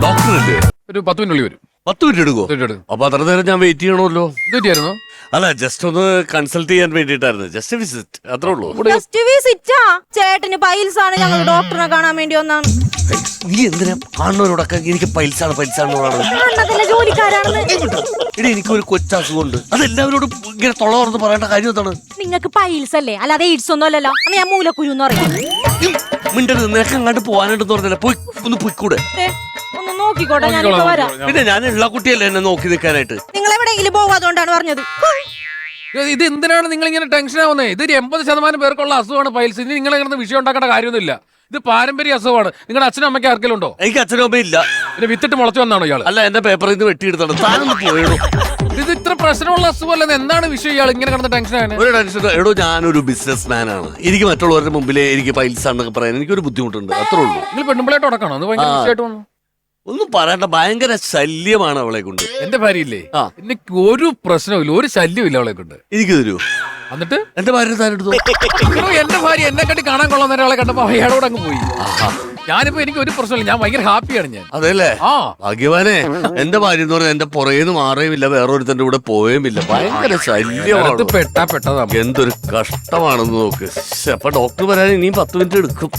Doctor അല്ലേ? ഒരു 10 minute വരും. 10 മിനിറ്റ് എടുക്കുമോ? അപ്പൊ അത്ര നേരം ഞാൻ വെയിറ്റ് ചെയ്യണമല്ലോ. ഇതായിരുന്നു അല്ല, ജസ്റ്റ് ഒന്ന് കൺസൾട്ട് ചെയ്യാൻ വേണ്ടിട്ടായിരുന്നു. ജസ്റ്റ് വിസിറ്റ്, അത്രേ ഉള്ളൂ. ജസ്റ്റ് വിസിറ്റാ? ചേട്ടന് പൈൽസ് ആണ്, ഞങ്ങൾ ഡോക്ടറിനെ കാണാൻ വേണ്ടി വന്നാണ്. നീ എന്തിനാ കാണുന്നവരോടൊക്കെ എനിക്ക് പൈൽസാണ് അണ്ണത്തിന്റെ ജോലിക്കാരാണെന്ന്. എടി, എനിക്കൊരു കൊച്ചസുഖമുണ്ട്. അതെല്ലാവരോടും ഇങ്ങനെ തൊള തുറന്ന് പറയേണ്ട കാര്യം എന്താണ്? നിങ്ങൾക്ക് പൈൽസ് അല്ലേ, അല്ലാതെ എയ്ഡ്സ് ഒന്നും അല്ലല്ലോ. അന്ന് ഞാൻ മൂലക്കുരു എന്ന് പറയാം. മിണ്ടരുത്, നിനക്ക് അങ്ങോട്ട് പോകാനായിട്ട് പറഞ്ഞില്ല. പോയി ഒന്ന് പോയിക്കൂടെ? ഒന്ന് നോക്കിക്കോട്ടെ, ഞാനിപ്പോ വരാം. പിന്നെ ഞാൻ ഉള്ള കുട്ടിയല്ലേ എന്നെ നോക്കി നിൽക്കാനായിട്ട്. നിങ്ങൾ എവിടെയെങ്കിലും പോവാതുകൊണ്ടാണ് പറഞ്ഞത്. ഇത് എന്തിനാണ് നിങ്ങൾ ഇങ്ങനെ ടെൻഷൻ ആവുന്നത്? ഇത് 80% പേർക്കുള്ള അസുഖമാണ് പൈൽസ്. ഇനി നിങ്ങൾ ഇങ്ങനെ വിഷയം ഉണ്ടാക്കേണ്ട കാര്യമൊന്നുമില്ല. ഇത് പാരമ്പര്യ അസുഖമാണ്. നിങ്ങളുടെ അച്ഛനും അമ്മയ്ക്ക് ആർക്കെങ്കിലും ഉണ്ടോ? എനിക്ക് അച്ഛനും അമ്മയും ഇല്ല. പിന്നെ വിത്തിട്ട് മുളച്ചു വന്നാണോ ഇയാൾ? അല്ല, എന്റെ പേപ്പറിൽ നിന്ന് വെട്ടിയെടുത്താണ്. താനൊന്ന് പോയിടൂ. ഇത് ഇത്ര പ്രശ്നമുള്ള അസുഖമല്ലെന്ന് എന്താണ് വിഷയം? ഇയാൾ ഇങ്ങനെ കിടന്ന ടെൻഷനാണ്. ഒരു ടെൻഷൻ എടോ, ഞാനൊരു ബിസിനസ് മാൻ ആണ്. എനിക്ക് മറ്റുള്ളവരുടെ മുമ്പിലേ എനിക്ക് പൈൽസ് ആണെന്നൊക്കെ പറയാൻ എനിക്കൊരു ബുദ്ധിമുട്ടുണ്ട്, അത്രേ ഉള്ളൂ. നിങ്ങൾ പെണ്ണുമ്പിളായിട്ട് ഉടക്കണോ? അത് ഭയങ്കര വിഷയമായിട്ട് വന്നു. ഒന്നും പറയണ്ട, ഭയങ്കര ശല്യമാണ് അവളെ കൊണ്ട്. എന്റെ ഭാര്യയില്ലേ, ആ. എനിക്ക് ഒരു പ്രശ്നവും ഒരു ശല്യവും ഇല്ല അവളെ കൊണ്ട്. എനിക്ക് തരൂ. എന്നിട്ട് എന്റെ ഭാര്യ താരെടുത്തു. എന്റെ ഭാര്യ എന്നെ കണ്ടി കാണാൻ കൊള്ളാൻ ഒരാളെ കണ്ടപ്പോ അയാളോട് അങ്ങ് പോയി. ഞാനിപ്പോ എനിക്ക് ഒരു പ്രശ്നമില്ല, ഞാൻ ഭയങ്കര ഹാപ്പിയാണ് ഞാൻ. അതെല്ലേ? ആ, ഭാഗ്യവാനെ. എന്റെ ഭാര്യ എന്ന് പറഞ്ഞാൽ എന്റെ പുറകേന്ന് മാറുകയുമില്ല, വേറൊരുത്തന്റെ കൂടെ പോവുകയുമില്ല. ഭയങ്കര ശല്യമാണ്. പെട്ടതാ. എന്തൊരു കഷ്ടമാണെന്ന് നോക്ക്. അപ്പൊ ഡോക്ടർ വരാൻ ഇനിയും 10 മിനിറ്റ് എടുക്കും.